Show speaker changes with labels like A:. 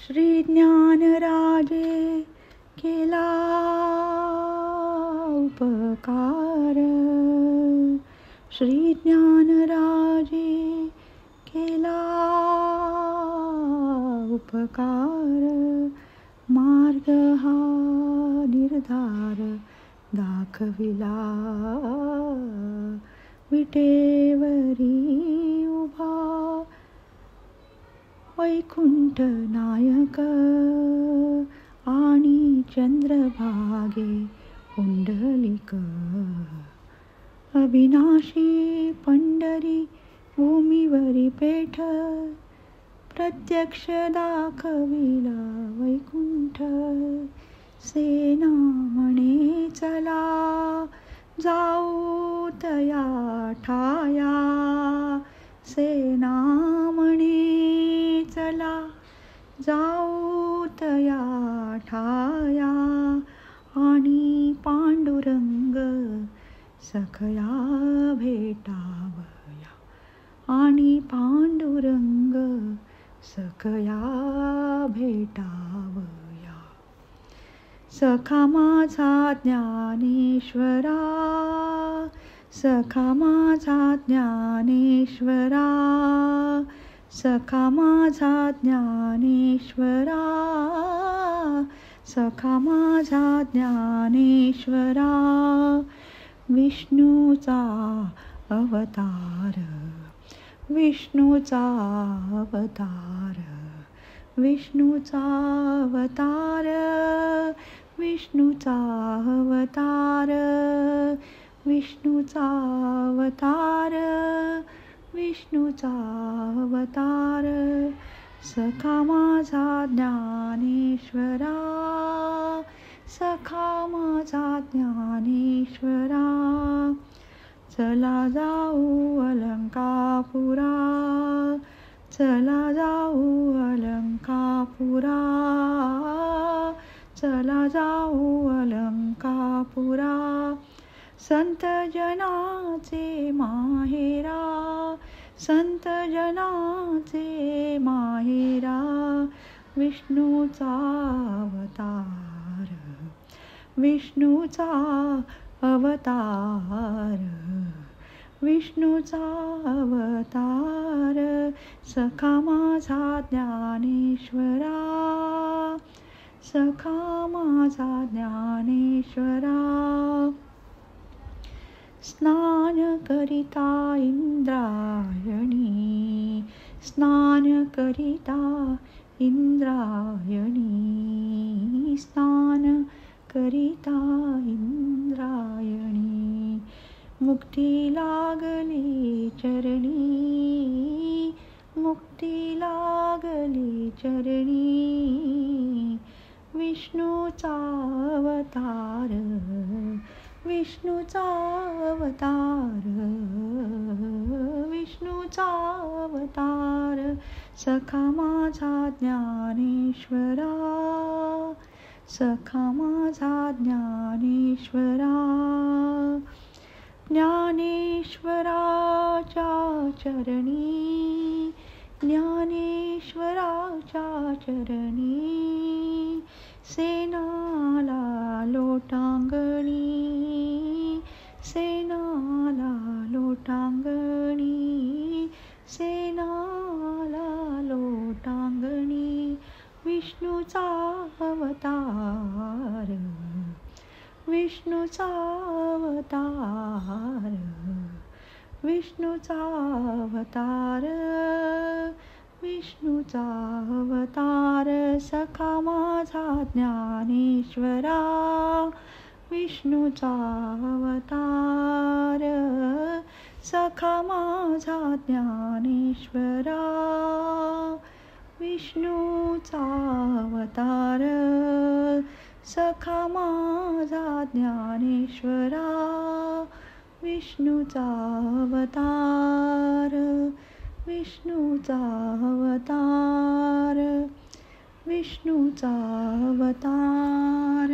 A: श्री ज्ञानराजे केला उपकार, श्री ज्ञानराजे केला उपकार, मार्ग हा निर्धार दाखविला, विटेवरी उभा वैकुंठ नायक आणि चंद्रभागे पुंडलिक, अविनाशी पंढरी भूमीवरी पेठ, प्रत्यक्ष दाखविला वैकुंठ, सेना म्हणे चला जाऊ तया ठाया, सेना म्हणे चला जाऊ तया ठाया, आणि पांडुरंग सखया भेटावया, आणि पांडुरंग सखया भेटावया. सखा माझा ज्ञानेश्वरा, सखा माझा ज्ञानेश्वरा, सखा माझा ज्ञानेश्वरा, सखा माझा ज्ञानेश्वरा, विष्णूचा अवतार, विष्णूचा अवतार, विष्णूचा अवतार, विष्णूचा अवतार, विष्णूचा अवतार, विष्णूचा अवतार, सखा माझा ज्ञानेश्वरा, सखा माझा ज्ञानेश्वरा, चला जाऊ अलंकापुरा, चला जाऊ अलंकापुरा, चला जाऊ अलंकापुरा, संत जनाचे माहेरा, संत जनाचे माहेरा, विष्णूचा अवतार, विष्णूचा अवतार, विष्णूचा अवतार, सखा माझा ज्ञानेश्वरा, सखा माझा ज्ञानेश्वरा, स्नान करिता इंद्रायणी, स्नान करिता इंद्रायणी, स्नान करिता इंद्रायणी, मुक्ती लागली चरणी, मुक्ती लागली चरणी, विष्णूचा अवतार, विष्णूचा अवतार, विष्णूचा अवतार, सखा माझा ज्ञानेश्वरा, सखा माझा ज्ञानेश्वरा, ज्ञानेश्वराच्या चरणी, ज्ञानेश्वराच्या चरणी, सेनाला लोटांगणी, सेनाला लोटांगणी, सेनाला लोटांगणी, विष्णूचा अवतार, विष्णूचा अवतार, विष्णूचा अवतार, विष्णूचा अवतार, सखा माझा ज्ञानेश्वरा, विष्णूचा अवतार, सखा माझा ज्ञानेश्वरा, विष्णूचा अवतार, सखा माझा ज्ञानेश्वरा, विष्णूचा अवतार, विष्णूचा अवतार, विष्णूचा अवतार.